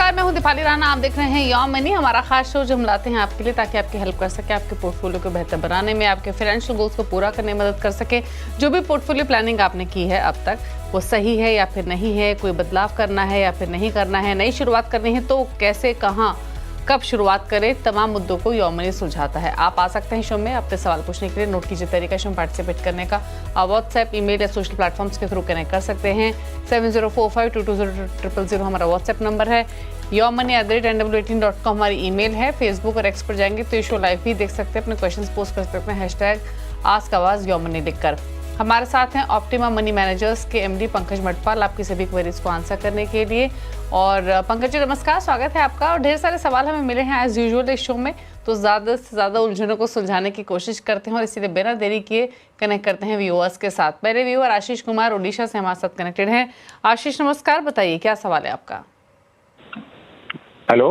नमस्कार, मैं हूं दीपाली राणा। आप देख रहे हैं योर मनी, हमारा खास शो जो हम लाते हैं आपके लिए ताकि आपकी हेल्प कर सके, आपके पोर्टफोलियो को बेहतर बनाने में, आपके फाइनेंशियल गोल्स को पूरा करने में मदद कर सके। जो भी पोर्टफोलियो प्लानिंग आपने की है अब तक, वो सही है या फिर नहीं है, कोई बदलाव करना है या फिर नहीं करना है, नई शुरुआत करनी है तो कैसे, कहाँ, कब शुरुआत करें, तमाम मुद्दों को योर मनी सुलझाता है। आप आ सकते हैं शो में अपने सवाल पूछने के लिए। नोट कीजिए तरीका शो में पार्टिसिपेट करने का। आप व्हाट्सएप, ईमेल या सोशल प्लेटफॉर्म्स के थ्रू कनेक्ट कर सकते हैं। 7045220000 हमारा व्हाट्सएप नंबर है। yourmoney@nw18.com हमारी ईमेल है। फेसबुक और एक्स पर जाएंगे तो ये शो लाइव भी देख सकते हैं, अपने क्वेश्चंस पोस्ट कर सकते हैं #AskAwaz योर मनी लिखकर। हमारे साथ हैं ऑप्टिमा मनी मैनेजर्स के एमडी पंकज मटपाल, आपकी सभी क्वेरीज को आंसर करने के लिए। और पंकज जी नमस्कार, स्वागत है आपका। और ढेर सारे सवाल हमें मिले हैं एज यूजुअल इस शो में, तो ज़्यादा से ज़्यादा उलझनों को सुलझाने की कोशिश करते हैं और इसीलिए बिना देरी किए कनेक्ट करते हैं व्यूअर्स के साथ। पहले व्यूअर आशीष कुमार उड़ीसा से हमारे साथ कनेक्टेड हैं। आशीष नमस्कार, बताइए क्या सवाल है आपका। हेलो,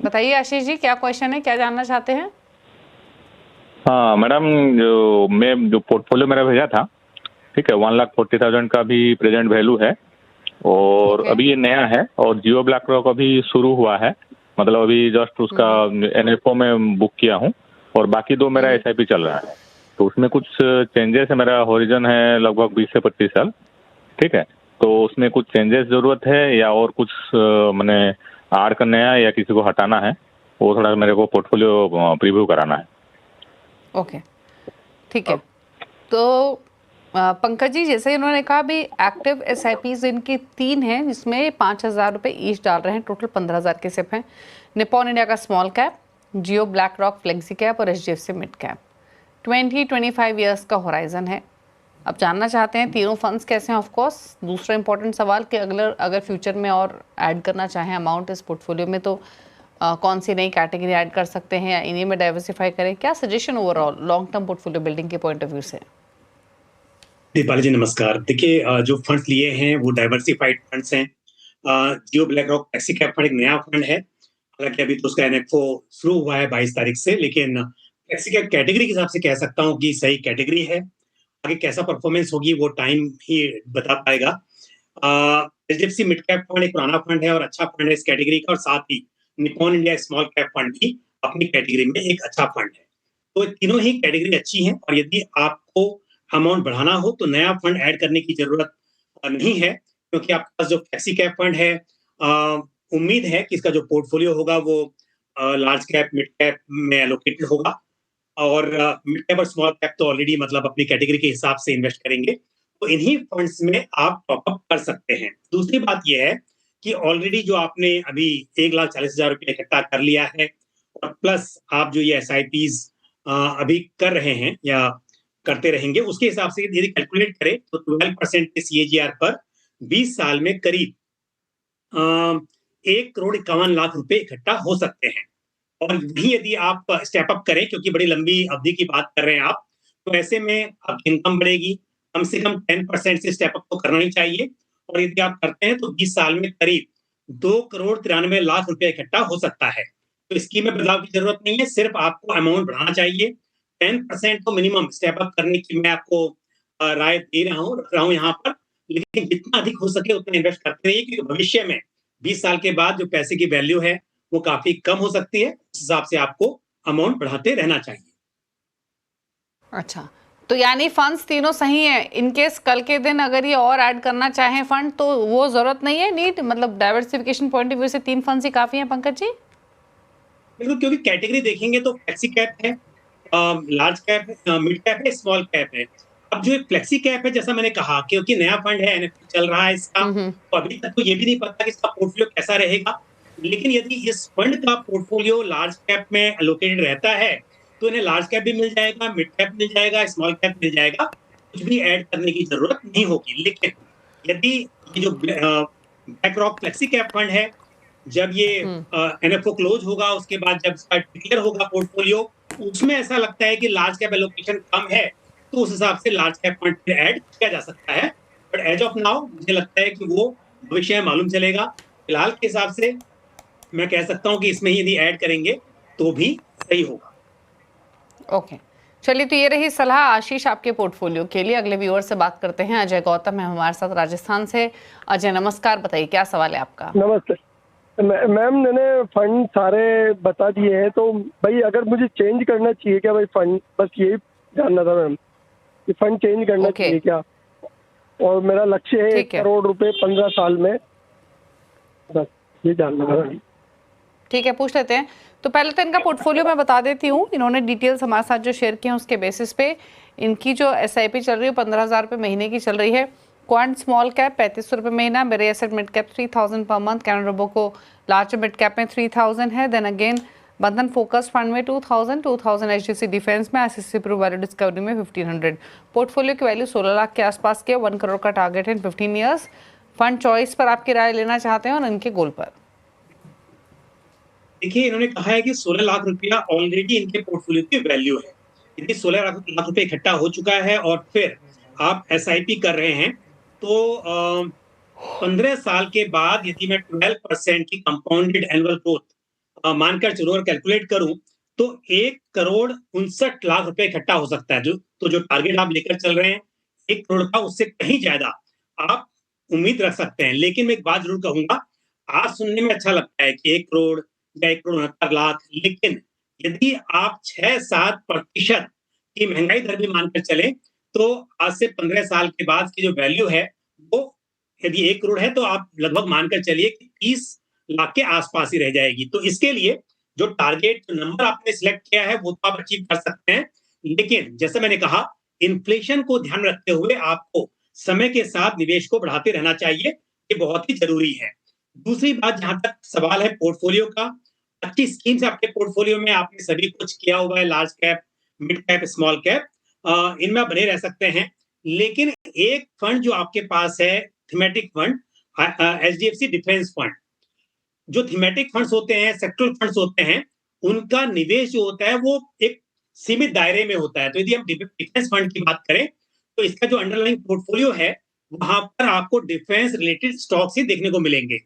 बताइए आशीष जी, क्या क्वेश्चन है, क्या जानना चाहते हैं। हाँ मैडम, जो पोर्टफोलियो मेरा भेजा था, ठीक है, 1,40,000 का भी प्रेजेंट वैल्यू है और अभी ये नया है और जियो ब्लैक रॉक अभी शुरू हुआ है, मतलब अभी जस्ट उसका NFO में बुक किया हूँ और बाकी दो मेरा SIP चल रहा है। तो उसमें कुछ चेंजेस है, मेरा होरिजन है लगभग 20 से 25 साल, ठीक है, तो उसमें कुछ चेंजेस जरूरत है या और कुछ मैंने ऐड करना है या किसी को हटाना है, वो थोड़ा मेरे को पोर्टफोलियो प्रीव्यू कराना है। ओके, ठीक है। तो पंकज जी, जैसे उन्होंने कहा भी एक्टिव SIPs इनकी 3 हैं जिसमें 5,000 रुपये ईच डाल रहे हैं, टोटल 15,000 के सिप हैं। निपॉन इंडिया का स्मॉल कैप, जियो ब्लैक रॉक फ्लेक्सी कैप और HDFC मिड कैप। 20-25 ईयर्स का होराइजन है। अब जानना चाहते हैं तीनों फंड्स कैसे हैं। ऑफ कोर्स दूसरा इंपॉर्टेंट सवाल कि अगर फ्यूचर में और ऐड करना चाहें अमाउंट इस पोर्टफोलियो में तो कौन सी नई कैटेगरी ऐड कर सकते हैं या इन्हीं में डाइवर्सिफाई करें। क्या suggestion overall long term portfolio building के पॉइंट ऑफ व्यू से। दीपाली जी नमस्कार। देखिए, जो फंड्स लिए हैं वो डाइवर्सिफाइड फंड्स हैं। Jio BlackRock flexi cap fund एक नया फंड है, हालांकि अभी तो उसका NFO शुरू हुआ है 22 तारीख से, लेकिन फ्लेक्सी कैप कैटेगरी के हिसाब से कह सकता हूँ कि सही कैटेगरी है। आगे कैसा परफॉर्मेंस होगी वो टाइम ही बता पाएगा। HDFC मिड कैप फंड एक पुराना फंड है और अच्छा फंड है इस कैटेगरी का, और साथ ही Nippon India small cap fund भी अपनी कैटेगरी में एक अच्छा फंड है। तो तीनों ही कैटेगरी अच्छी हैं और यदि आपको अमाउंट बढ़ाना हो तो नया फंड ऐड करने की जरूरत नहीं है, क्योंकि आपके पास जो फ्लेक्सी कैप फंड है, उम्मीद है कि इसका जो पोर्टफोलियो होगा वो लार्ज कैप मिड कैप में एलोकेटेड होगा और मिड कैप और स्मॉल कैप तो ऑलरेडी मतलब अपनी कैटेगरी के हिसाब से इन्वेस्ट करेंगे, तो इन्हीं फंड्स में आप टॉपअप कर सकते हैं। दूसरी बात यह है कि ऑलरेडी जो आपने अभी 1,40,000 रुपये इकट्ठा कर लिया है और प्लस आप जो ये SIPs अभी कर रहे हैं या करते रहेंगे, उसके हिसाब से यदि कैलकुलेट करें तो 12% के CAGR पर 20 साल में करीब 1,51,00,000 रुपए इकट्ठा हो सकते हैं। और वही यदि आप स्टेप अप करें, क्योंकि बड़ी लंबी अवधि की बात कर रहे हैं आप, तो ऐसे में आपकी इनकम बढ़ेगी। कम से कम 10% से स्टेप अप तो करना ही चाहिए और यदि आप करते हैं तो 20 साल में करीब 2,93,00,000 रुपए इकट्ठा हो सकता है। तो स्कीम में बदलाव की जरूरत नहीं है, सिर्फ आपको अमाउंट बढ़ाना चाहिए। 10% तो मिनिमम स्टेप अप करने की मैं आपको राय दे रहा हूँ, रख रहा हूँ यहाँ पर, लेकिन जितना अधिक हो सके उतना इन्वेस्ट करते रहिए, क्योंकि भविष्य में 20 साल के बाद जो पैसे की वैल्यू है वो काफी कम हो सकती है। उस हिसाब से आपको अमाउंट बढ़ाते रहना चाहिए। अच्छा, तो यानी फंड्स तीनों सही है। इनकेस कल के दिन अगर ये और ऐड करना चाहें फंड तो वो जरूरत नहीं है, नीड मतलब डाइवर्सिफिकेशन पॉइंट ऑफ व्यू से 3 फंड्स ही काफी हैं पंकज जी। बिल्कुल, क्योंकि कैटेगरी देखेंगे तो फ्लेक्सी कैप है, लार्ज कैप है, मिड कैप है, स्मॉल कैप है। अब जो फ्लेक्सी कैप है, जैसा मैंने कहा, क्योंकि नया फंड है, NFO चल रहा है इसका, तो अभी तक तो ये भी नहीं पता कि इसका पोर्टफोलियो कैसा रहेगा। लेकिन यदि इस फंड का पोर्टफोलियो लार्ज कैप में एलोकेटेड रहता है तो इन्हें लार्ज कैप भी मिल जाएगा, मिड कैप मिल जाएगा, स्मॉल कैप मिल जाएगा, कुछ भी ऐड करने की जरूरत नहीं होगी। लेकिन यदि ये जो black rock flexi cap fund है, जब ये NFO क्लोज होगा, उसके बाद जब इसका डिक्लेयर होगा पोर्टफोलियो, उसमें ऐसा लगता है कि लार्ज कैप एलोकेशन कम है, तो उस हिसाब से लार्ज कैप फंड ऐड किया जा सकता है। बट एज ऑफ नाउ मुझे लगता है कि वो भविष्य में मालूम चलेगा। फिलहाल के हिसाब से मैं कह सकता हूं कि इसमें ही यदि ऐड करेंगे तो भी सही होगा। ओके, चलिए, तो ये रही सलाह आशीष आपके पोर्टफोलियो के लिए। अगले व्यूअर से बात करते हैं। अजय गौतम है हमारे साथ राजस्थान से। अजय नमस्कार, बताइए क्या सवाल है आपका। नमस्ते मैम मैंने फंड सारे बता दिए हैं, तो भाई अगर मुझे चेंज करना चाहिए क्या भाई फंड, बस यही जानना था मैम कि फंड चेंज करना ओके चाहिए क्या। और मेरा लक्ष्य है 1 ठीक है करोड़ रुपए 15 साल में, बस ये जानना था मैम। ठीक है, पूछ लेते हैं। तो पहले तो इनका पोर्टफोलियो मैं बता देती हूँ। इन्होंने डिटेल्स हमारे साथ जो शेयर किए हैं उसके बेसिस पे इनकी जो एसआईपी चल रही है 15,000 रुपये महीने की चल रही है। क्वांट स्मॉल कैप 3500 रुपये महीना, मेरे asset mid cap 3000 per month, Canara Robeco को लार्ज मिड कैप में 3000 है। Then again Bandhan focus fund में 2000 एचडीएफसी डिफेंस में, आईसीसी प्रो वैल्यू डिस्कवरी में 1500। पोर्टफोलियो की वैल्यू 16 लाख के आसपास के, 1 करोड़ का टारगेट है इन 15 ईयर्स। फंड चॉइस पर आपकी राय लेना चाहते हैं और इनके गोल पर। देखिए, इन्होंने कहा है कि 16 लाख रुपया ऑलरेडी इनके पोर्टफोलियो की वैल्यू है। यदि 16 लाख रुपए इकट्ठा हो चुका है और फिर आप एसआईपी कर रहे हैं, तो 15 साल के बाद यदि मैं 12% की कंपाउंडेड एनुअल ग्रोथ मानकर चलूं और कैलकुलेट करूं, तो 1,59,00,000 रुपए इकट्ठा हो सकता है। जो टारगेट आप लेकर चल रहे हैं 1 करोड़ का, उससे कहीं ज्यादा आप उम्मीद रख सकते हैं। लेकिन मैं एक बात जरूर कहूंगा, आज सुनने में अच्छा लगता है कि 1 करोड़ या 1,69,00,000, लेकिन यदि आप 6-7% की महंगाई दर भी मानकर चले, तो आज से 15 साल के बाद की जो वैल्यू है, वो यदि 1 करोड़ है तो आप लगभग मानकर चलिए कि 30 लाख के आसपास ही रह जाएगी। तो इसके लिए जो टारगेट, जो नंबर आपने सिलेक्ट किया है, वो तो आप अचीव कर सकते हैं। लेकिन जैसे मैंने कहा, इन्फ्लेशन को ध्यान रखते हुए आपको समय के साथ निवेश को बढ़ाते रहना चाहिए, ये बहुत ही जरूरी है। दूसरी बात, जहां तक सवाल है पोर्टफोलियो का, अच्छी स्कीम्स आपके पोर्टफोलियो में, आपने सभी कुछ किया हुआ है, large cap, mid cap, small cap, इनमें आप बने रह सकते हैं। लेकिन एक फंड जो आपके पास है, thematic fund, HDFC defence fund, जो थीमेटिक फंड्स होते हैं, सेक्टरल फंड्स होते हैं, उनका निवेश जो होता है वो एक सीमित दायरे में होता है। तो यदि हम डिफेंस फंड की बात करें, तो इसका जो अंडरलाइंग पोर्टफोलियो है, वहां पर आपको डिफेंस रिलेटेड स्टॉक्स ही देखने को मिलेंगे।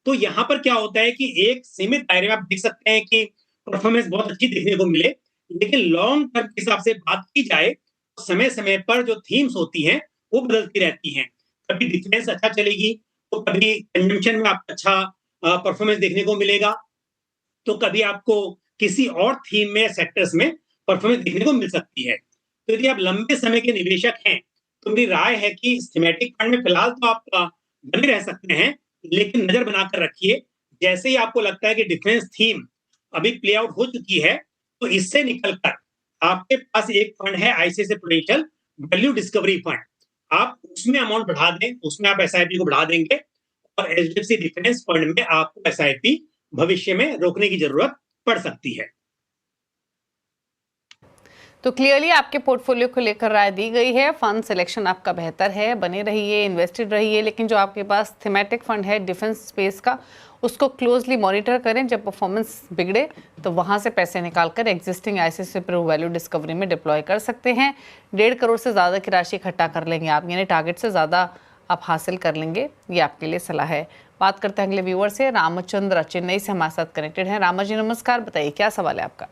तो यहाँ पर क्या होता है कि एक सीमित दायरे में आप देख सकते हैं कि परफॉर्मेंस बहुत अच्छी देखने को मिले, लेकिन लॉन्ग टर्म के हिसाब से बात की जाए, तो समय समय पर जो थीम्स होती हैं वो बदलती रहती हैं। कभी डिफेंस अच्छा चलेगी, तो कभी कंजम्पशन में आपको अच्छा परफॉर्मेंस देखने को मिलेगा, तो कभी आपको किसी और थीम में, सेक्टर्स में परफॉर्मेंस देखने को मिल सकती है। तो यदि आप लंबे समय के निवेशक हैं, तो मेरी राय है कि थीमेटिक फंड में फिलहाल तो आप बने रह सकते हैं, लेकिन नजर बनाकर रखिए। जैसे ही आपको लगता है कि डिफेंस थीम अभी प्ले आउट हो चुकी है, तो इससे निकलकर आपके पास एक फंड है, ICICI prudential value discovery fund, आप उसमें अमाउंट बढ़ा दें, उसमें आप एसआईपी को बढ़ा देंगे, और एचडीएफसी डिफेंस फंड में आपको एसआईपी भविष्य में रोकने की जरूरत पड़ सकती है। तो क्लियरली आपके पोर्टफोलियो को लेकर राय दी गई है। फंड सिलेक्शन आपका बेहतर है, बने रहिए, इन्वेस्टेड रहिए, लेकिन जो आपके पास थीमेटिक फंड है डिफेंस स्पेस का, उसको क्लोजली मॉनिटर करें। जब परफॉर्मेंस बिगड़े तो वहां से पैसे निकालकर existing ICICI Pru value discovery में डिप्लॉय कर सकते हैं। 1.5 करोड़ से ज़्यादा की राशि इकट्ठा कर लेंगे आप, यानी टारगेट से ज़्यादा आप हासिल कर लेंगे। ये आपके लिए सलाह है। बात करते हैं अगले व्यूअर से। रामचंद्र चेन्नई से हमारे साथ कनेक्टेड है। रामा जी नमस्कार, बताइए क्या सवाल है आपका।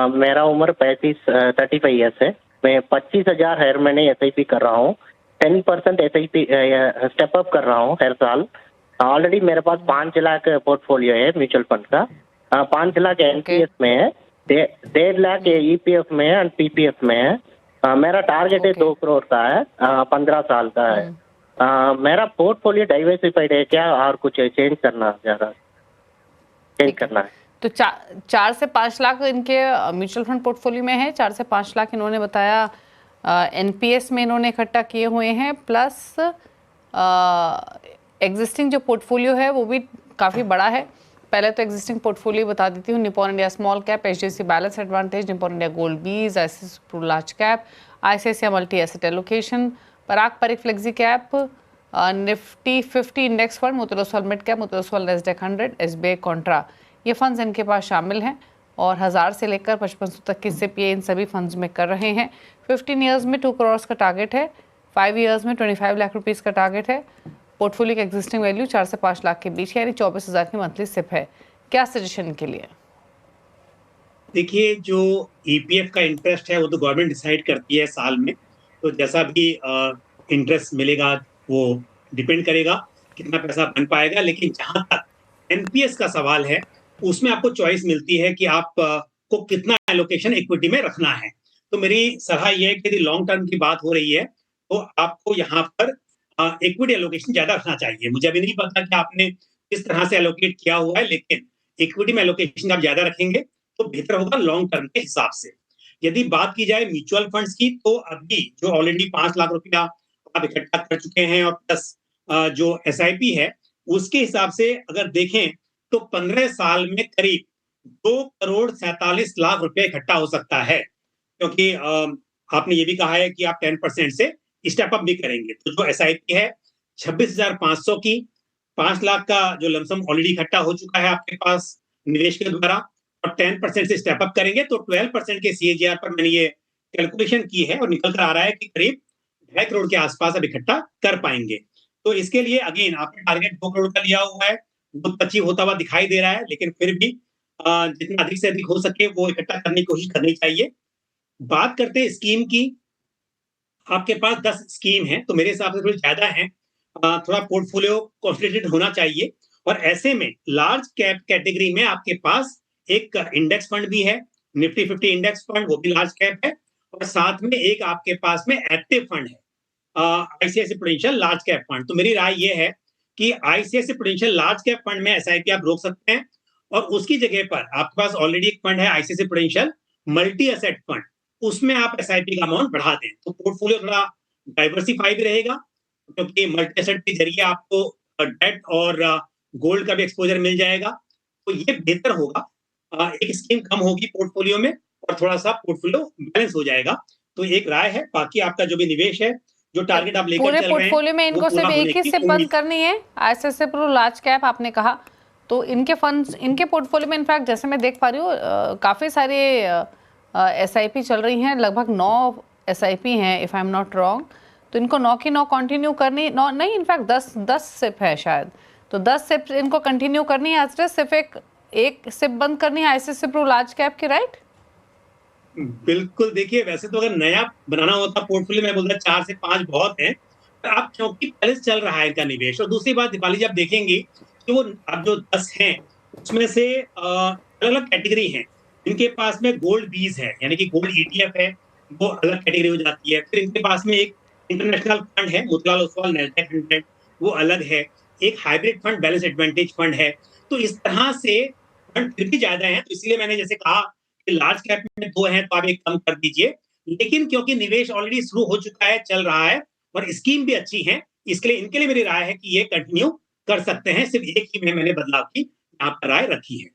मेरा उम्र 35 ईयर्स है। मैं 25,000 हर महीने एसआईपी कर रहा हूँ। 10% एसआईपी स्टेप अप कर रहा हूँ हर साल। ऑलरेडी मेरे पास 5 लाख पोर्टफोलियो है म्यूचुअल फंड का। 5 लाख एनपीएस में है, 1.5 लाख ईपीएफ में है और पीपीएफ में है। मेरा टारगेट है 2 करोड़ का है, 15 साल का है। मेरा पोर्टफोलियो डाइवर्सिफाइड है क्या, और कुछ चेंज करना ज़्यादा चेंज करना है? तो 4 से 5 लाख इनके म्यूचुअल फंड पोर्टफोलियो में है। 4 से 5 लाख इन्होंने बताया एनपीएस में इन्होंने इकट्ठा किए हुए हैं, प्लस एग्जिस्टिंग जो पोर्टफोलियो है वो भी काफ़ी बड़ा है। पहले तो एग्जिस्टिंग पोर्टफोलियो बता देती हूँ। Nippon India small cap, HDFC balance advantage, Nippon India gold BeES, ICICI Pru large cap, ICICI multi asset allocation, Parag Parikh flexi cap, Nifty 50 index fund, Motilal Oswal mid cap, Motilal Oswal Nasdaq 100, SBI contra, ये funds इनके पास शामिल हैं। और 1000 से लेकर 5500 तक की सिप ये इन सभी फंड्स में कर रहे हैं। 15 ईयर्स में 2 करोड़ का टारगेट है, 5 ईयर्स में 25 लाख रुपीज़ का टारगेट है। पोर्टफोलियो की एग्जिस्टिंग वैल्यू 4 से 5 लाख के बीच, यानी 24,000 की मंथली सिप है। क्या सजेशन के लिए? देखिए, जो ईपीएफ का इंटरेस्ट है वो तो गवर्नमेंट डिसाइड करती है साल में, तो जैसा भी इंटरेस्ट मिलेगा वो डिपेंड करेगा कितना पैसा बन पाएगा। लेकिन जहां तक एनपीएस का सवाल है, उसमें आपको चॉइस मिलती है कि आप को कितना एलोकेशन इक्विटी में रखना है। तो मेरी सलाह ये है कि यदि लॉन्ग टर्म की बात हो रही है, तो आपको यहाँ पर इक्विटी एलोकेशन ज़्यादा रखना चाहिए। मुझे अभी नहीं पता कि आपने किस तरह से एलोकेट किया हुआ है, लेकिन इक्विटी में एलोकेशन आप ज़्यादा रखेंगे, तो बेहतर होगा लॉन्ग टर्म के हिसाब से। यदि बात की जाए म्यूचुअल फंड्स की, तो अभी जो ऑलरेडी 5 लाख रुपया आप इकट्ठा कर चुके हैं और प्लस जो एसआईपी है, उसके हिसाब से अगर देखें, तो 15 साल में करीब 2 करोड़ 47 लाख रुपए इकट्ठा हो सकता है। क्योंकि आपने ये भी कहा है कि आप 10% से स्टेप अप भी करेंगे। तो जो एसआईपी है 26,500 की, 5 लाख का जो लमसम ऑलरेडी इकट्ठा हो चुका है आपके पास निवेश के द्वारा, और 10% से स्टेप अप करेंगे तो 12% के सीएजीआर पर मैंने ये कैलकुलेशन की है और निकल कर आ रहा है कि करीब 2.5 करोड़ के आसपास अब इकट्ठा कर पाएंगे। तो इसके लिए अगेन आपने टारगेट 2 करोड़ का लिया हुआ है, बहुत अचीव होता हुआ दिखाई दे रहा है, लेकिन फिर भी जितना अधिक से अधिक हो सके वो इकट्ठा करने की कोशिश करनी चाहिए। बात करते हैं स्कीम की, आपके पास 10 स्कीम है, तो मेरे हिसाब से थोड़ी ज्यादा है। थोड़ा पोर्टफोलियो कॉन्सेंट्रेटेड होना चाहिए, और ऐसे में लार्ज कैप कैटेगरी में आपके पास एक इंडेक्स फंड भी है, निफ्टी 50 इंडेक्स फंड, वो भी लार्ज कैप है, और साथ में एक आपके पास में एक्टिव फंड है, ICICI Prudential large cap fund. तो मेरी राय ये है कि ICICI Prudential large cap fund में एसआईपी आप रोक सकते हैं, और उसकी जगह पर आपके पास ऑलरेडी एक फंड है ICICI Prudential multi asset fund, उसमें आप एसआईपी का अमाउंट बढ़ा दें, तो पोर्टफोलियो थोड़ा डाइवर्सिफाई भी रहेगा, क्योंकि मल्टी एसेट के जरिए आपको डेट और गोल्ड का भी एक्सपोजर मिल जाएगा। तो ये बेहतर होगा, एक स्कीम कम होगी पोर्टफोलियो में और थोड़ा सा पोर्टफोलियो बैलेंस हो जाएगा। तो एक राय है, बाकी आपका जो भी निवेश है, जो टारगेट आप लेकर पूरे चल रहे हैं, पोर्टफोलियो में इनको सिर्फ एक ही सिप बंद करनी है, आईसीआईसीआई प्रू लार्ज कैप आपने कहा, तो इनके फंड्स, इनके पोर्टफोलियो में इनफैक्ट जैसे मैं देख पा रही हूँ काफ़ी सारे एसआईपी चल रही हैं, लगभग 9 एसआईपी हैं if I am not wrong. तो इनको 9 की 9 कंटिन्यू करनी, 9 नहीं इनफैक्ट 10 सिप है शायद, तो 10 सिप इनको कंटिन्यू करनी है, सिर्फ एक सिप बंद करनी है आईसीआईसीआई प्रू लार्ज कैप की, राइट? बिल्कुल, देखिए वैसे तो अगर नया बनाना होता पोर्टफोलियो, मैं बोलता 4 से 5 बहुत है, पर आप क्योंकि पहले चल रहा है इनका निवेश, और दूसरी बात दीपाली जी आप देखेंगे कि वो अब जो 10 हैं उसमें से अलग अलग कैटेगरी हैं। इनके पास में गोल्ड बीज है, यानी कि गोल्ड ईटीएफ है, वो अलग कैटेगरी हो जाती है। फिर इनके पास में एक इंटरनेशनल फंड है, मोतीलाल ओसवाल नैस्डैक 100, वो अलग है। एक hybrid fund balance advantage fund है। तो इस तरह से फंड फिर भी ज्यादा है, तो इसलिए मैंने जैसे कहा कि लार्ज कैप में 2 हैं तो आप एक कम कर दीजिए, लेकिन क्योंकि निवेश ऑलरेडी शुरू हो चुका है, चल रहा है, और स्कीम भी अच्छी है, इसके लिए इनके लिए मेरी राय है कि ये कंटिन्यू कर सकते हैं। सिर्फ एक ही में मैंने बदलाव की यहाँ पर राय रखी है।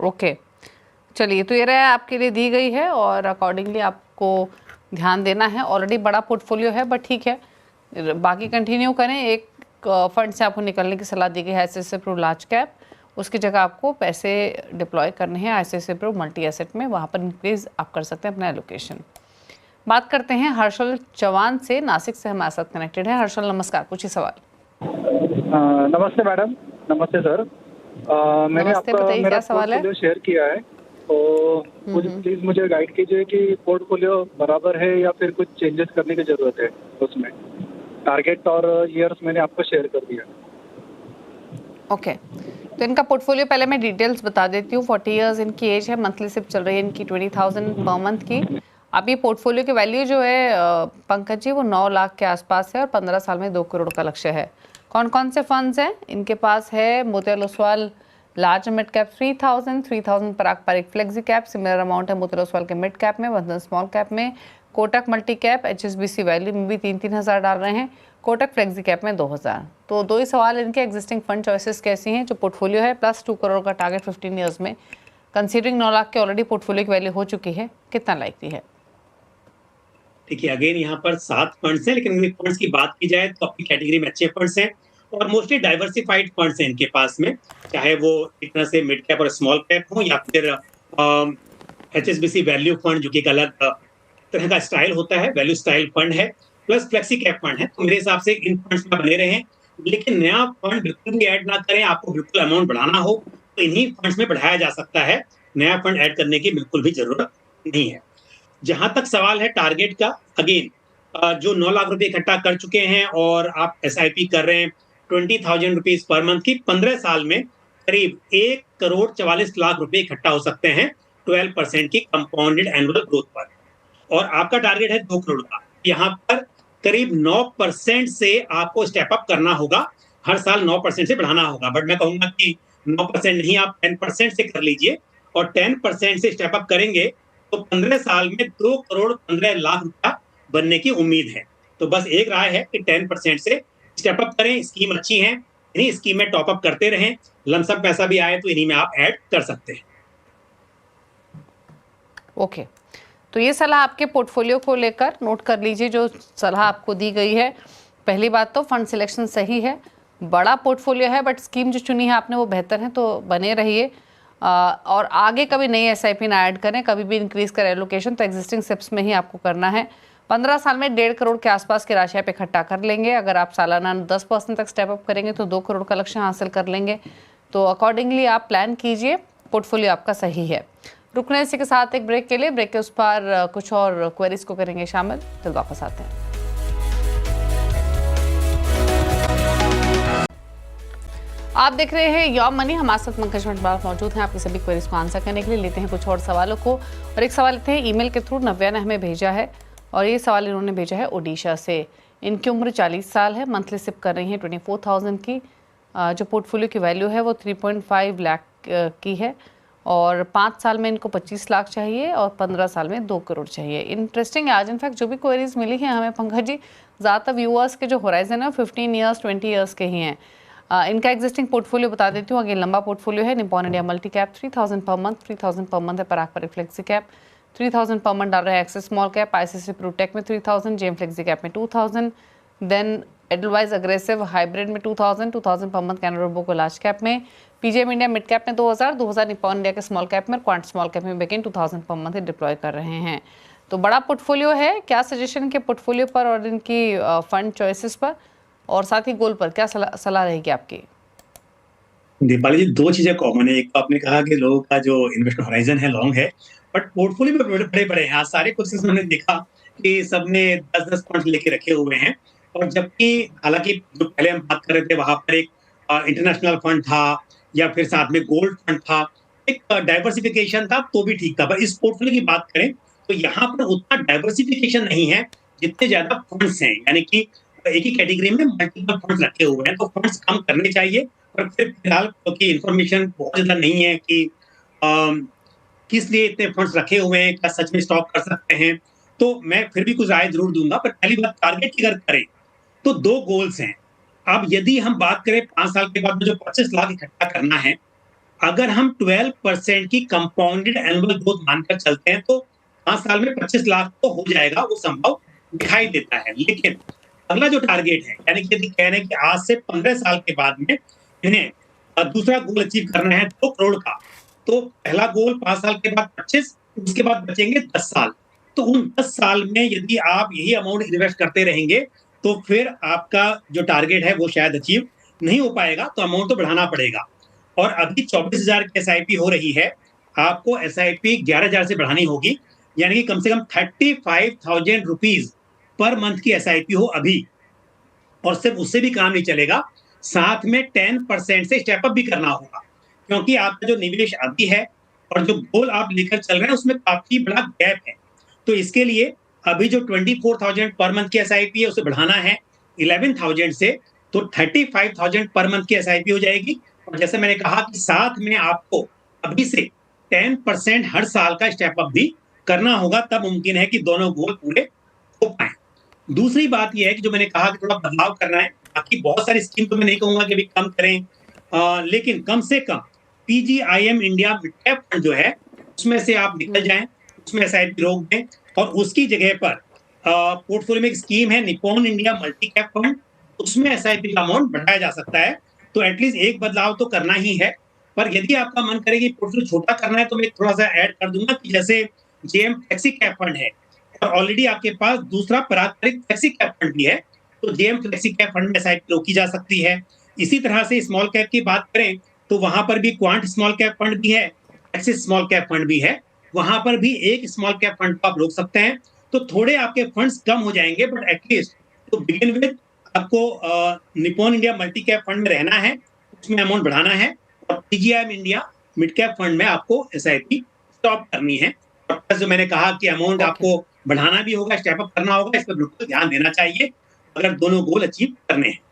ओके, चलिए, तो ये राय आपके लिए दी गई है और अकॉर्डिंगली आपको ध्यान देना है। ऑलरेडी बड़ा पोर्टफोलियो है, बट ठीक है, बाकी कंटिन्यू करें। एक फंड से आपको निकलने की सलाह दी गई है आईसीआईसीआई प्रू लार्ज कैप, उसकी जगह आपको पैसे डिप्लॉय करने हैं आईसीआईसीआई प्रू मल्टी एसेट में, वहाँ पर इंक्रीज आप कर सकते हैं अपना एलोकेशन। बात करते हैं हर्षल चौहान से, नासिक से हमारे साथ कनेक्टेड है। हर्षल नमस्कार, पूछिए सवाल। नमस्ते मैडम। नमस्ते सर। मैंने आपका मेरा पोर्टफोलियो शेयर किया है, तो प्लीज मुझे गाइड कीजिए कि पोर्टफोलियो बराबर है या फिर कुछ चेंजेस करने की जरूरत है उसमें। टारगेट और ईयर्स मैंने आपको शेयर कर दिया। ओके, तो इनका पोर्टफोलियो पहले मैं डिटेल्स बता देती हूँ। 40 इयर्स इनकी एज है, मंथली सिप चल रही है इनकी 20,000 पर मंथ की। अभी पोर्टफोलियो की वैल्यू जो है पंकज जी, वो 9 लाख के आसपास है और 15 साल में 2 करोड़ का लक्ष्य है। कौन कौन से फंड्स हैं इनके पास? है Motilal Oswal large mid cap 3000 पर एक फ्लेक्सी कैप, सिमिलर अमाउंट है मोतीलाल ओसवाल के मिड कैप में, बंधन स्मॉल कैप में, Kotak multi cap, HSBC value में भी 3-3 हज़ार डाल रहे हैं, कोटक फ्लेक्सी कैप में 2000। तो 2 ही सवाल, इनके एग्जिस्टिंग फंड चॉइसेस कैसी हैं? जो पोर्टफोलियो है प्लस 2 करोड़ का टारगेट 15 ईयर्स में, कंसीडरिंग 9 लाख के ऑलरेडी पोर्टफोलियो की वैल्यू हो चुकी है, कितना लाइकली है? देखिए अगेन यहाँ पर 7 फंड्स हैं, लेकिन फंड्स की बात की जाए तो अपनी कैटेगरी में अच्छे फंड्स हैं और मोस्टली डाइवर्सिफाइड फंड्स हैं इनके पास में, चाहे वो एक तरह से मिड कैप और स्मॉल कैप हो या फिर एचएसबीसी वैल्यू फंड, जो कि एक अलग तरह का स्टाइल होता है, वैल्यू स्टाइल फंड है, प्लस फ्लेक्सी कैप फंड है। तो मेरे हिसाब से इन फंड्स में बने रहें, लेकिन नया फंड बिल्कुल भी ऐड ना करें। आपको बिल्कुल अमाउंट बढ़ाना हो तो इन्हीं फंड्स में बढ़ाया जा सकता है, नया फंड ऐड करने की बिल्कुल भी जरूरत नहीं है। जहां तक सवाल है टारगेट का, अगेन जो 9 लाख रुपए इकट्ठा कर चुके हैं और आप एसआईपी कर रहे हैं ₹20,000 पर मंथ की 15 साल में करीब 1,44,00,000 रुपए इकट्ठा हो सकते हैं 12% की कंपाउंडेड एनुअल ग्रोथ पर। और आपका टारगेट है 2 करोड़ का। यहाँ पर करीब 9% से आपको स्टेप अप करना होगा, हर साल 9% से बढ़ाना होगा। बट मैं कहूंगा कि 9% नहीं, आप 10% से कर लीजिए, और 10% से स्टेप अप करेंगे तो 15 साल में 2,15,00,000 रुपया बनने की उम्मीद है। तो बस एक राय है कि 10% से स्टेप अप करें। स्कीम अच्छी है, इन्हीं स्कीम में टॉप अप करते रहें, लमसम पैसा भी आए तो इन्हीं में आप ऐड कर सकते हैं। ओके, तो ये सलाह आपके पोर्टफोलियो को लेकर नोट कर लीजिए, जो सलाह आपको दी गई है। पहली बात तो फंड सिलेक्शन सही है, बड़ा पोर्टफोलियो है, बट स्कीम जो चुनी है आपने वो बेहतर है, तो बने रहिए। और आगे कभी नई एसआईपी ना ऐड करें, कभी भी इंक्रीज करें एलोकेशन, तो एग्जिस्टिंग सिप्स में ही आपको करना है। 15 साल में 1.5 करोड़ के आसपास की राशि आप इकट्ठा कर लेंगे। अगर आप सालाना 10% तक स्टेप अप करेंगे तो 2 करोड़ का लक्ष्य हासिल कर लेंगे। तो अकॉर्डिंगली आप प्लान कीजिए, पोर्टफोलियो आपका सही है। रुकने इसी के साथ एक ब्रेक के लिए, ब्रेक के उस पर कुछ और क्वेरीज को करेंगे शामिल, फिर वापस आते हैं। आप देख रहे हैं योर मनी, हमारे साथ पंकज मंडवाल मौजूद हैं आपकी सभी क्वेरीज को आंसर करने के लिए। लेते हैं कुछ और सवालों को, और एक सवाल लेते हैं ईमेल के थ्रू। नव्या ने हमें भेजा है, और ये सवाल इन्होंने भेजा है ओडिशा से। इनकी उम्र 40 साल है, मंथली सिप कर रही हैं 24,000 की। जो पोर्टफोलियो की वैल्यू है वो 3.5 लाख की है, और 5 साल में इनको 25 लाख चाहिए, और 15 साल में 2 करोड़ चाहिए। इंटरेस्टिंग है आज इनफैक्ट जो भी क्वेरीज मिली हैं हमें पंकज जी, ज़्यादातर व्यूअर्स के जो होराइजन है 15 ईयर्स 20 ईयर्स के ही हैं। इनका एग्जिस्टिंग पोर्टफोलियो बता देती हूँ। अगेन लंबा पोर्टफोलियो है। Nippon India multi cap 3,000 per month, 3,000 per month है पराग पर फ्लेक्सी कैप, 3,000 पर मंथ डाल रहे हैं axis small cap, ICC protic में 3,000, जेम फ्लेक्सी कैप में 2,000, देन एडलवाइज अग्रेसिव हाइब्रिड में 2,000, 2,000 पर मंथ कैनरा रोबो को लार्ज कैप में, पीजीएम इंडिया मिड कैप में 2,000, 2,000 निपॉन इंडिया के स्मॉल कैप में, क्वांट स्मॉल कैप में बेगिन 2,000 पर मंथ डिप्लॉय कर रहे हैं। तो बड़ा पोर्टफोलियो है। क्या सजेशन के पोर्टफोलियो पर और इनकी फंड चॉइसेस पर, और साथ ही गोल पर क्या सलाह रहेगी आपकी? दीपाली जी, 2 चीजें कॉमन है। एक तो आपने कहा कि लोगों का जो इन्वेस्टमेंट होराइजन है लॉन्ग है, बट पोर्टफोलियो में बड़े बड़े हैं। आज सारे क्वेश्चन हमने देखा कि सबने 10-10 फंड लेके रखे हुए हैं, और जबकि हालांकि जो पहले हम बात कर रहे थे वहां पर एक इंटरनेशनल फंड था, या फिर साथ में गोल्ड फंड था, एक डाइवर्सिफिकेशन था, तो भी ठीक था। पर इस पोर्टफोलियो की बात करें तो यहाँ पर उतना डाइवर्सिफिकेशन नहीं है जितने ज्यादा फंड्स हैं, यानी कि एक ही कैटेगरी में मल्टीपल फंड्स रखे हुए हैं। तो फंड्स कम करने चाहिए। पर फिर फिलहाल क्योंकि इंफॉर्मेशन बहुत ज्यादा नहीं है कि किस लिए इतने फंड्स रखे हुए हैं, क्या सच में स्टॉक कर सकते हैं, तो मैं फिर भी कुछ राय जरूर दूंगा। पर पहली बात, टारगेट की अगर करें तो 2 गोल्स हैं। अब यदि हम बात करें 5 साल के बाद में जो 25 लाख इकट्ठा करना है, अगर हम 12% की कंपाउंडेड एनुअल ग्रोथ मानकर चलते हैं तो 5 साल में 25 लाख तो हो जाएगा, वो संभव दिखाई देता है। लेकिन अगला जो टारगेट है, यानी कि यदि कह रहे हैं कि आज से 15 साल के बाद में इन्हें दूसरा गोल अचीव करना है 2 करोड़ का, तो पहला गोल 5 साल के बाद 25, उसके बाद बचेंगे 10 साल। तो उन 10 साल में यदि आप यही अमाउंट इन्वेस्ट करते रहेंगे तो फिर आपका जो टारगेट है वो शायद अचीव नहीं हो पाएगा, तो अमाउंट तो बढ़ाना पड़ेगा। और अभी 24,000 की एसआईपी हो रही है, आपको एसआईपी 11,000 से बढ़ानी होगी, यानी कि कम से कम 35,000 रुपीज पर मंथ की एसआईपी हो अभी। और सिर्फ उससे भी काम नहीं चलेगा, साथ में 10% से स्टेप अप भी करना होगा, क्योंकि आपका जो निवेश अभी है और जो गोल आप लेकर चल रहे हैं उसमें काफी बड़ा गैप है। तो इसके लिए अभी जो 24,000 पर मंथ की एसआईपी है उसे बढ़ाना है 11,000 से, तो 35,000 पर मंथ की एसआईपी हो जाएगी। और जैसे मैंने कहा कि साथ में आपको अभी से 10% हर साल का स्टेप अप भी करना होगा, तब मुमकिन है कि दोनों गोल पूरे हो पाए। दूसरी बात यह है कि जो मैंने कहा कि थोड़ा बदलाव करना है। बाकी बहुत सारी स्कीम तो मैं नहीं कहूंगा कि भी कम करें, लेकिन कम से कम PGIM India mid cap fund जो है उसमें से आप निकल जाएं, उसमें एसआईपी रोक दें, और उसकी जगह पर पोर्टफोलियो में एक स्कीम है Nippon India multi cap fund, उसमें एसआईपी का अमाउंट बढ़ाया जा सकता है। तो एटलीस्ट एक बदलाव तो करना ही है। पर यदि आपका मन करे कि पोर्टफोलियो छोटा करना है तो मैं थोड़ा सा ऐड कर दूंगा कि जैसे जेएम फ्लेक्सी कैप फंड है, और ऑलरेडी आपके पास दूसरा पारंपरिक फ्लेक्सी कैप फंड भी है, तो जेएम फ्लेक्सी कैप फंड में एसआईपी रोकी जा सकती है। इसी तरह से स्मॉल कैप की बात करें तो वहां पर भी क्वांट स्मॉल कैप फंड भी है, एक्सिस स्मॉल कैप फंड भी है, वहां पर भी एक स्मॉल कैप फंड को आप रोक सकते हैं। तो थोड़े आपके फंड्स कम हो जाएंगे, but at least to begin with आपको Nippon India multi cap fund में रहना है, उसमें अमाउंट बढ़ाना है, और PGIM India mid cap fund में आपको एसआईपी स्टॉप करनी है। और प्लस जो मैंने कहा कि अमाउंट आपको बढ़ाना भी होगा, स्टेप अप करना होगा, इस पर बिल्कुल ध्यान देना चाहिए अगर दोनों गोल अचीव करने हैं।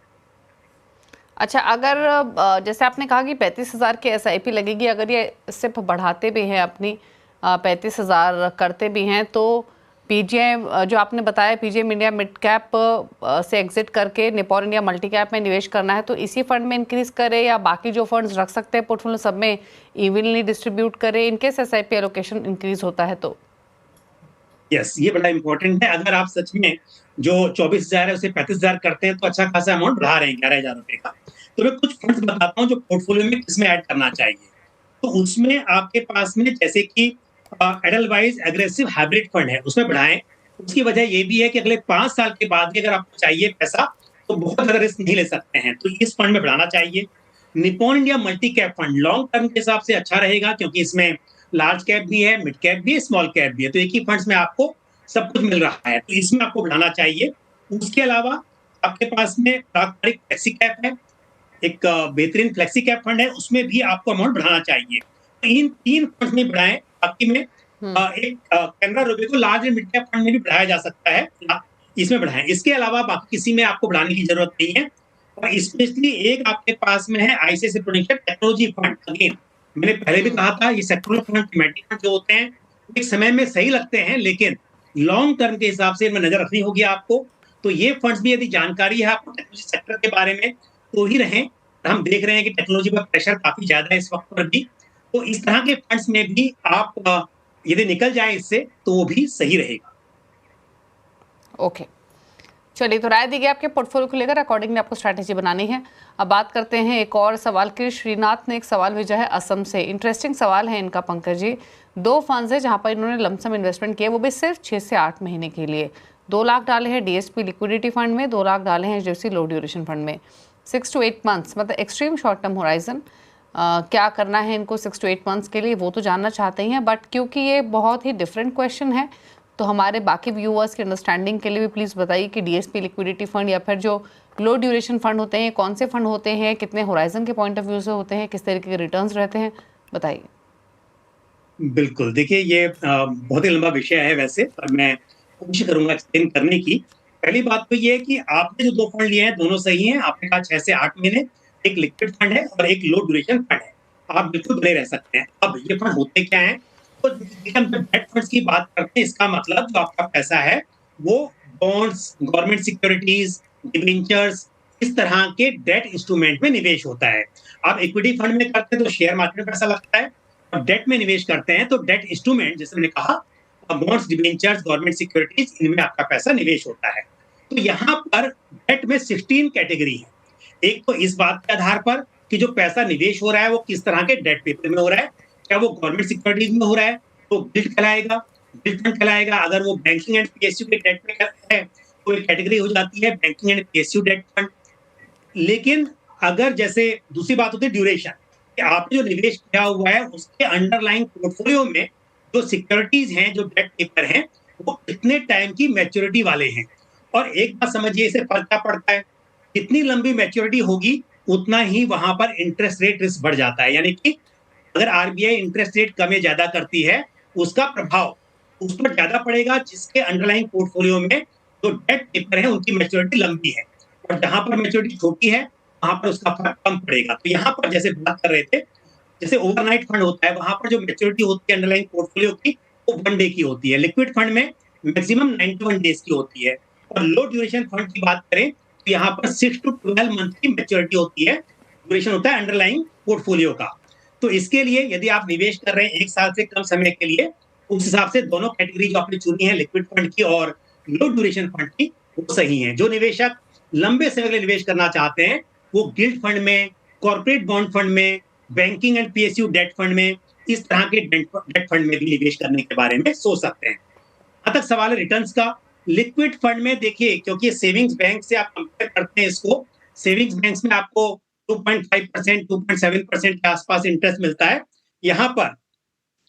अच्छा, अगर जैसे आपने कहा कि 35,000 की एसआईपी लगेगी, अगर ये सिर्फ बढ़ाते भी हैं अपनी 35,000 करते भी हैं, तो पीजीआईएम जो आपने बताया पीजीआईएम इंडिया मिड कैप से एग्जिट करके निपॉन इंडिया मल्टी कैप में निवेश करना है, तो इसी फंड में इंक्रीज करे या बाकी जो फंड्स रख सकते हैं पोर्टफोलियो सब में इवनली डिस्ट्रीब्यूट करे इनकेस एसआईपी एलोकेशन इंक्रीज होता है तो? यस, ये बड़ा इंपॉर्टेंट है। अगर आप सच में जो 24,000 है उसे 35,000 करते हैं तो अच्छा खासा अमाउंट बढ़ा रहे हैं 11,000 रुपए का। तो मैं कुछ फंड्स बताता हूँ जो पोर्टफोलियो में किसमें ऐड करना चाहिए। तो उसमें आपके पास में जैसे कि एडलवाइज एग्रेसिव हाइब्रिड फंड है, उसमें बढ़ाएं। उसकी वजह ये भी है कि अगले 5 साल के बाद भी अगर आपको चाहिए पैसा तो बहुत ज्यादा रिस्क नहीं ले सकते हैं, तो इस फंड में बढ़ाना चाहिए। Nippon India multi cap fund long term के हिसाब से अच्छा रहेगा, क्योंकि इसमें लार्ज कैप भी है, मिड कैप भी है, स्मॉल कैप भी है, तो एक ही फंड्स में आपको सब कुछ मिल रहा है, तो इसमें आपको बढ़ाना चाहिए। उसके अलावा आपके पास में पारंपरिक फ्लेक्सी कैप है, एक बेहतरीन फ्लेक्सी कैप फंड है, उसमें भी आपको अमाउंट बढ़ाना चाहिए। तो इन 3 फंड में बढ़ाएं। बाकी में एक Canara Robeco large and mid cap fund में भी बढ़ाया जा सकता है, इसमें बढ़ाएं। इसके अलावा बाकी किसी में आपको बढ़ाने की जरूरत नहीं है। और स्पेशली एक आपके पास में है ICICI prudential technology fund. Again मैंने पहले भी कहा था, ये सेक्टरल फंड, थीमेटिक फंड जो होते हैं एक समय में सही लगते हैं, लेकिन लॉन्ग टर्म के हिसाब से इनमें नजर रखनी होगी आपको। तो ये फंड्स भी यदि जानकारी है आपको टेक्नोलॉजी सेक्टर के बारे में तो ही रहें। हम देख रहे हैं कि टेक्नोलॉजी पर प्रेशर काफी ज्यादा है इस वक्त पर भी, तो इस तरह के फंड्स में भी आप यदि निकल जाए इससे तो वो भी सही रहेगा। ओके, चलिए, तो राय दी गई आपके पोर्टफोलियो को लेकर, अकॉर्डिंगली आपको स्ट्रैटेजी बनानी है। अब बात करते हैं एक और सवाल की। श्रीनाथ ने एक सवाल भेजा है असम से। इंटरेस्टिंग सवाल है इनका पंकज जी। 2 फंड्स है जहां पर इन्होंने लमसम इन्वेस्टमेंट किया, वो भी सिर्फ 6 से 8 महीने के लिए। 2 लाख डाले हैं डीएसपी लिक्विडिटी फंड में, 2 लाख डाले हैं एचडीएफसी लो ड्यूरेशन फंड में। 6 to 8 मंथ्स मतलब एक्सट्रीम शॉर्ट टर्म होराइजन। क्या करना है इनको 6 to 8 मंथ्स के लिए वो तो जानना चाहते ही हैं, बट क्योंकि ये बहुत ही डिफरेंट क्वेश्चन है तो हमारे बाकी व्यूअर्स की अंडरस्टैंडिंग के लिए भी प्लीज़ बताइए कि डीएसपी लिक्विडिटी फंड या फिर जो लो ड्यूरेशन फंड होते हैं कौन से फंड होते हैं, कितने होराइजन के पॉइंट ऑफ व्यू से होते हैं, किस तरीके के रिटर्न्स रहते हैं, बताइए। बिल्कुल, देखिए ये बहुत ही लंबा विषय है वैसे, पर मैं कोशिश करूंगा एक्सप्लेन करने की। पहली बात तो ये है कि आपने जो 2 फंड लिए हैं दोनों सही हैं। आपने कहा 6 से 8 महीने, एक लिक्विड फंड है और एक लो ड्यूरेशन फंड है, आप बिल्कुल बने रह सकते हैं। अब ये फंड होते क्या हैं, तो हम जब डेट फंड्स की बात करते हैं इसका मतलब जो आपका पैसा है वो बॉन्ड्स, गवर्नमेंट सिक्योरिटीज, डिबेंचर्स, इस तरह के डेट इंस्ट्रूमेंट में निवेश होता है। आप इक्विटी फंड में करते हैं तो शेयर मार्केट में पैसा लगता है, और डेट में निवेश करते हैं तो डेट इंस्ट्रूमेंट जैसे मैंने कहा बॉन्ड्स, डिबेंचर्स, गवर्नमेंट सिक्योरिटीज, इनमें आपका पैसा निवेश होता है। तो यहाँ पर डेट में 16 कैटेगरी है। एक तो इस बात के आधार पर कि जो पैसा निवेश हो रहा है वो किस तरह के डेट पेपर में हो रहा है, क्या वो गवर्नमेंट सिक्योरिटीज में हो रहा है तो गिल्ट कहलाएगा, गिल्ट फंड कहलाएगा। अगर वो बैंकिंग एंड पीएसयू के डेट में है तो एक कैटेगरी हो जाती है banking and PSU debt fund. लेकिन अगर जैसे दूसरी बात होती है ड्यूरेशन, कि आपने जो निवेश किया हुआ है उसके अंडरलाइंग पोर्टफोलियो में जो सिक्योरिटीज हैं, जो डेट पेपर हैं, वो कितने टाइम की मैच्योरिटी वाले हैं। और एक बात समझिए, इससे फर्क क्या पड़ता है, जितनी लंबी मैच्योरिटी होगी उतना ही वहां पर इंटरेस्ट रेट रिस्क बढ़ जाता है। यानी कि अगर आरबीआई इंटरेस्ट रेट कम या ज्यादा करती है उसका प्रभाव उस पर ज्यादा पड़ेगा जिसके अंडरलाइंग पोर्टफोलियो में जो डेट पेपर है उनकी मैच्योरिटी लंबी है, और जहां पर मैच्योरिटी छोटी है वहां पर उसका फर्क कम पड़ेगा। तो यहाँ पर जैसे बात कर रहे थे, जैसे ओवरनाइट फंड होता है वहां पर जो मैच्योरिटी होती है अंडरलाइंग पोर्टफोलियो की वो 1 डे की होती है। लिक्विड फंड में मैक्सिमम 91 डेज की होती है। और लो ड्यूरेशन फंड की बात करें तो यहाँ पर 6 to 12 मंथ की मैच्योरिटी होती है, ड्यूरेशन होता है अंडरलाइंग पोर्टफोलियो का। तो इसके लिए यदि आप निवेश कर रहे हैं 1 साल से कम समय के लिए, उस हिसाब से दोनों कैटेगरी जो आपने चुनी है लिक्विड फंड की और लो ड्यूरेशन फंड की वो सही है। जो निवेशक लंबे समय के लिए निवेश करना चाहते हैं वो गिल्ट फंड में, कॉर्पोरेट बॉन्ड फंड में, banking and PSU debt fund में, इस तरह के डेट फंड में भी निवेश करने के बारे में सोच सकते हैं। जहां तक सवाल है रिटर्न्स का, लिक्विड फंड में देखिए, क्योंकि सेविंग्स बैंक से आप कंपेयर करते हैं इसको, सेविंग्स बैंक में आपको 2.5%, 2.7% के आसपास इंटरेस्ट मिलता है। यहाँ पर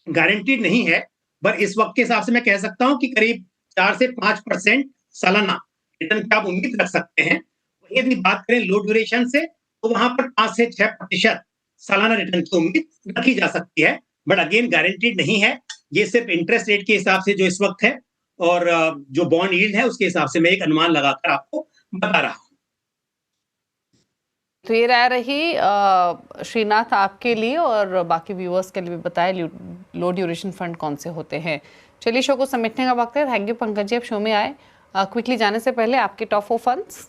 गारंटीड नहीं है, पर इस वक्त के हिसाब से मैं कह सकता हूं कि करीब 4 से 5% सालाना रिटर्न की आप उम्मीद रख सकते हैं। यदि बात करें लो ड्यूरेशन से, तो वहां पर 5 से 6% सालाना रिटर्न की उम्मीद रखी जा सकती है, बट अगेन गारंटीड नहीं है। ये सिर्फ इंटरेस्ट रेट के हिसाब से जो इस वक्त है और जो बॉन्ड यील्ड है उसके हिसाब से मैं एक अनुमान लगाकर आपको बता रहा हूँ। तो ये राय रही श्रीनाथ आपके लिए, और बाकी व्यूअर्स के लिए भी बताएं लो ड्यूरेशन फंड कौन से होते हैं। चलिए शो को समेटने का वक्त है। थैंक यू पंकज जी, आप शो में आए। क्विकली जाने से पहले आपके top 4 funds.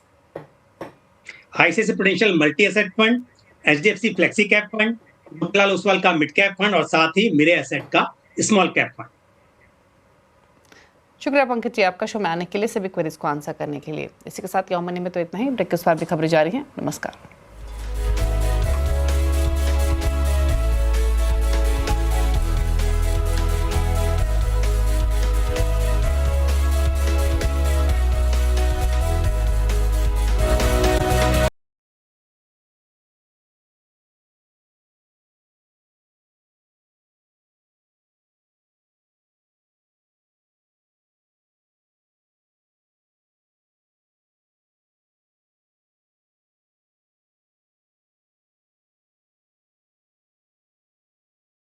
ICICI prudential multi asset fund, HDFC flexi cap fund, Motilal Oswal का मिड कैप फंड और साथ ही मेरे एसेट का स्मॉल कैप फंड। शुक्रिया पंकज जी आपका शो में आने के लिए, सभी क्वेरीज को आंसर करने के लिए। इसी के साथ यौम मनी में तो इतना ही। ब्रेक के बाद भी खबरें जारी हैं। नमस्कार।